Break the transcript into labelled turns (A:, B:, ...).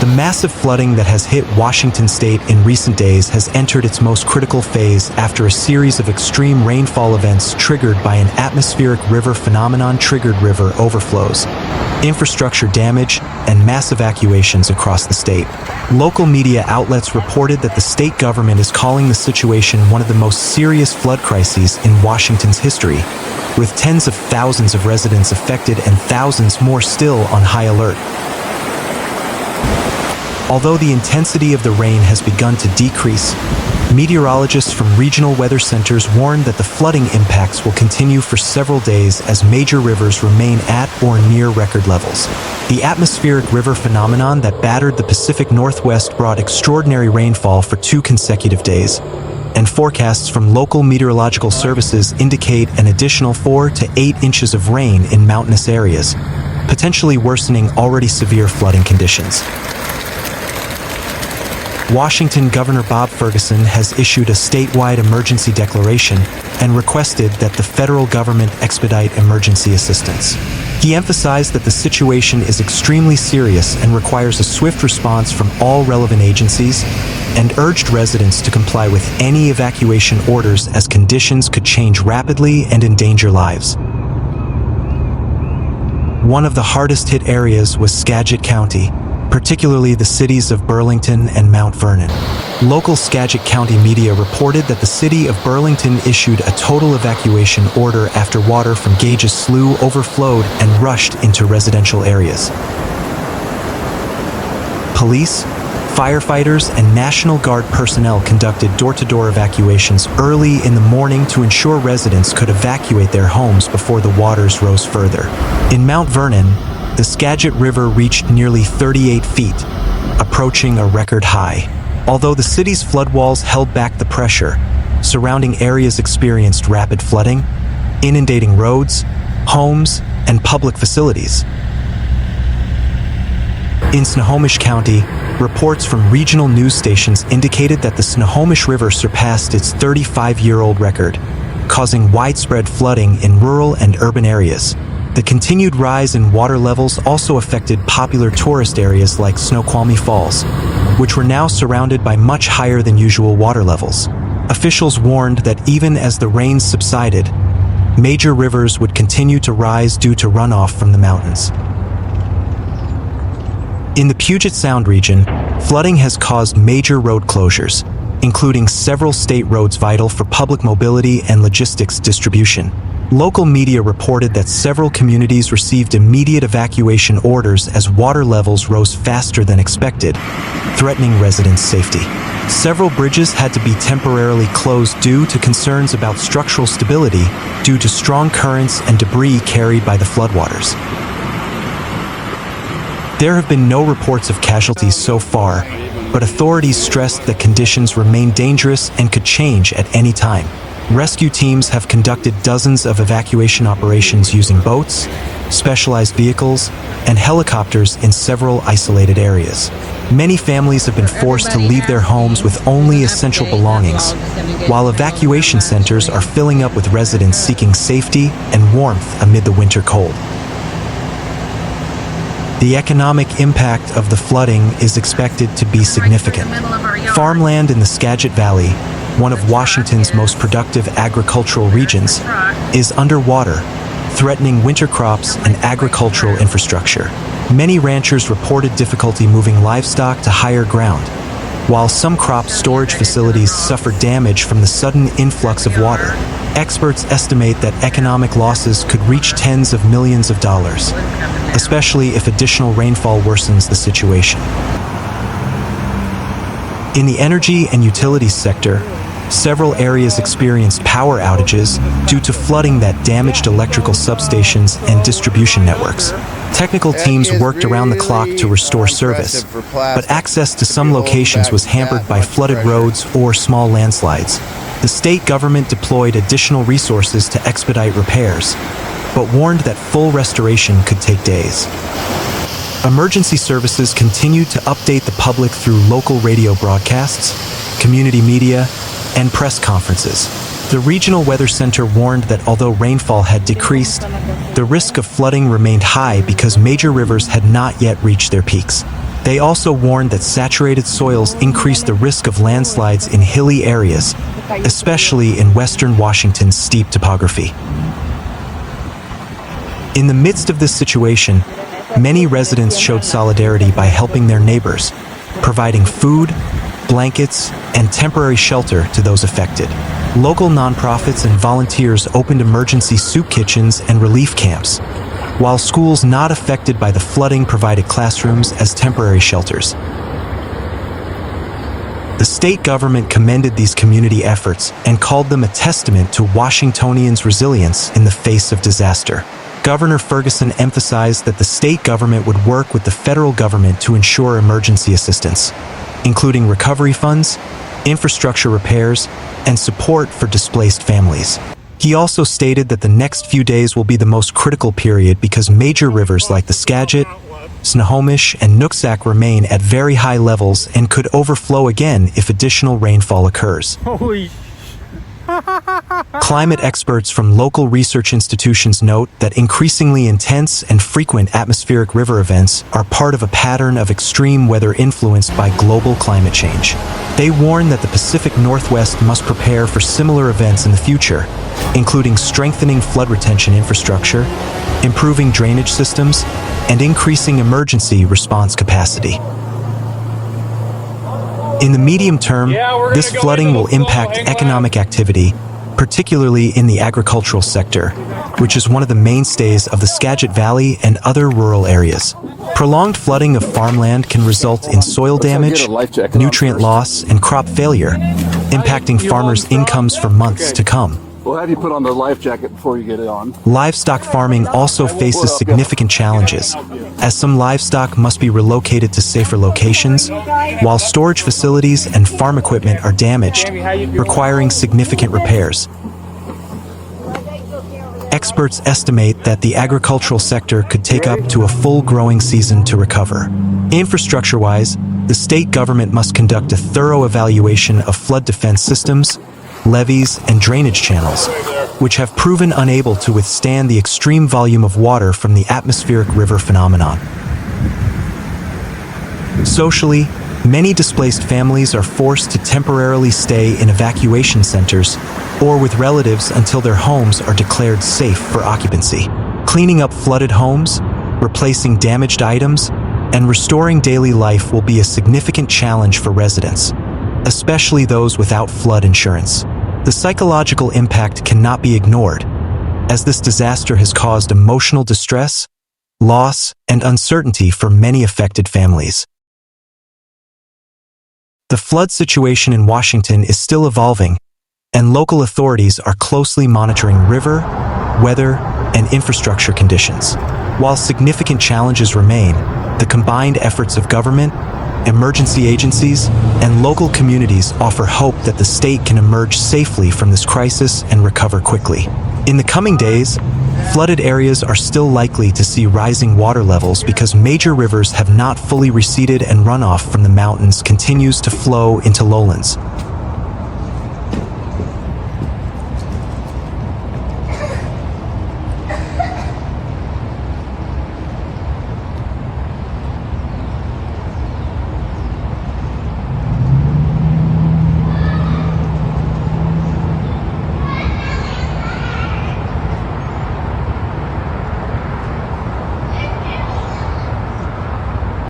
A: The massive flooding that has hit Washington state in recent days has entered its most critical phase after a series of extreme rainfall events triggered by an atmospheric river phenomenon triggered river overflows, infrastructure damage, and mass evacuations across the state. Local media outlets reported that the state government is calling the situation one of the most serious flood crises in Washington's history, with tens of thousands of residents affected and thousands more still on high alert. Although the intensity of the rain has begun to decrease, meteorologists from regional weather centers warn that the flooding impacts will continue for several days as major rivers remain at or near record levels. The atmospheric river phenomenon that battered the Pacific Northwest brought extraordinary rainfall for 2 consecutive days, and forecasts from local meteorological services indicate an additional 4 to 8 inches of rain in mountainous areas, potentially worsening already severe flooding conditions. Washington Governor Bob Ferguson has issued a statewide emergency declaration and requested that the federal government expedite emergency assistance. He emphasized that the situation is extremely serious and requires a swift response from all relevant agencies, and urged residents to comply with any evacuation orders as conditions could change rapidly and endanger lives. One of the hardest hit areas was Skagit County, particularly the cities of Burlington and Mount Vernon. Local Skagit County media reported that the city of Burlington issued a total evacuation order after water from Gages Slough overflowed and rushed into residential areas. Police, firefighters, and National Guard personnel conducted door-to-door evacuations early in the morning to ensure residents could evacuate their homes before the waters rose further. In Mount Vernon, the Skagit River reached nearly 38 feet, approaching a record high. Although the city's floodwalls held back the pressure, surrounding areas experienced rapid flooding, inundating roads, homes, and public facilities. In Snohomish County, reports from regional news stations indicated that the Snohomish River surpassed its 35-year-old record, causing widespread flooding in rural and urban areas. The continued rise in water levels also affected popular tourist areas like Snoqualmie Falls, which were now surrounded by much higher than usual water levels. Officials warned that even as the rains subsided, major rivers would continue to rise due to runoff from the mountains. In the Puget Sound region, flooding has caused major road closures, including several state roads vital for public mobility and logistics distribution. Local media reported that several communities received immediate evacuation orders as water levels rose faster than expected, threatening residents' safety. Several bridges had to be temporarily closed due to concerns about structural stability due to strong currents and debris carried by the floodwaters. There have been no reports of casualties so far, but authorities stressed that conditions remain dangerous and could change at any time. Rescue teams have conducted dozens of evacuation operations using boats, specialized vehicles, and helicopters in several isolated areas. Many families have been forced to leave their homes with only essential belongings, while evacuation centers are filling up with residents seeking safety and warmth amid the winter cold. The economic impact of the flooding is expected to be significant. Farmland in the Skagit Valley, one of Washington's most productive agricultural regions, is underwater, threatening winter crops and agricultural infrastructure. Many ranchers reported difficulty moving livestock to higher ground, while some crop storage facilities suffered damage from the sudden influx of water. Experts estimate that economic losses could reach tens of millions of dollars, especially if additional rainfall worsens the situation. In the energy and utilities sector, several areas experienced power outages due to flooding that damaged electrical substations and distribution networks. Technical teams worked around the clock to restore service, but access to some locations was hampered by flooded roads or small landslides. The state government deployed additional resources to expedite repairs, but warned that full restoration could take days. Emergency services continued to update the public through local radio broadcasts, community media, and press conferences. The Regional Weather Center warned that although rainfall had decreased, the risk of flooding remained high because major rivers had not yet reached their peaks. They also warned that saturated soils increase the risk of landslides in hilly areas, especially in western Washington's steep topography. In the midst of this situation, many residents showed solidarity by helping their neighbors, providing food, blankets, and temporary shelter to those affected. Local nonprofits and volunteers opened emergency soup kitchens and relief camps, while schools not affected by the flooding provided classrooms as temporary shelters. The state government commended these community efforts and called them a testament to Washingtonians' resilience in the face of disaster. Governor Ferguson emphasized that the state government would work with the federal government to ensure emergency assistance, including recovery funds, infrastructure repairs, and support for displaced families. He also stated that the next few days will be the most critical period because major rivers like the Skagit, Snohomish, and Nooksack remain at very high levels and could overflow again if additional rainfall occurs. Climate experts from local research institutions note that increasingly intense and frequent atmospheric river events are part of a pattern of extreme weather influenced by global climate change. They warn that the Pacific Northwest must prepare for similar events in the future, including strengthening flood retention infrastructure, improving drainage systems, and increasing emergency response capacity. In the medium term, this flooding will impact economic activity, particularly in the agricultural sector, which is one of the mainstays of the Skagit Valley and other rural areas. Prolonged flooding of farmland can result in soil damage, nutrient loss, and crop failure, impacting farmers' incomes for months to come.
B: We'll have you put on the life jacket before you get it on.
A: Livestock farming also faces significant challenges, as some livestock must be relocated to safer locations, while storage facilities and farm equipment are damaged, requiring significant repairs. Experts estimate that the agricultural sector could take up to a full growing season to recover. Infrastructure-wise, the state government must conduct a thorough evaluation of flood defense systems, levees, and drainage channels, which have proven unable to withstand the extreme volume of water from the atmospheric river phenomenon. Socially, many displaced families are forced to temporarily stay in evacuation centers or with relatives until their homes are declared safe for occupancy. Cleaning up flooded homes, replacing damaged items, and restoring daily life will be a significant challenge for residents, especially those without flood insurance. The psychological impact cannot be ignored, as this disaster has caused emotional distress, loss, and uncertainty for many affected families. The flood situation in Washington is still evolving, and local authorities are closely monitoring river, weather, and infrastructure conditions. While significant challenges remain, the combined efforts of government, emergency agencies, and local communities offer hope that the state can emerge safely from this crisis and recover quickly. In the coming days, flooded areas are still likely to see rising water levels because major rivers have not fully receded and runoff from the mountains continues to flow into lowlands.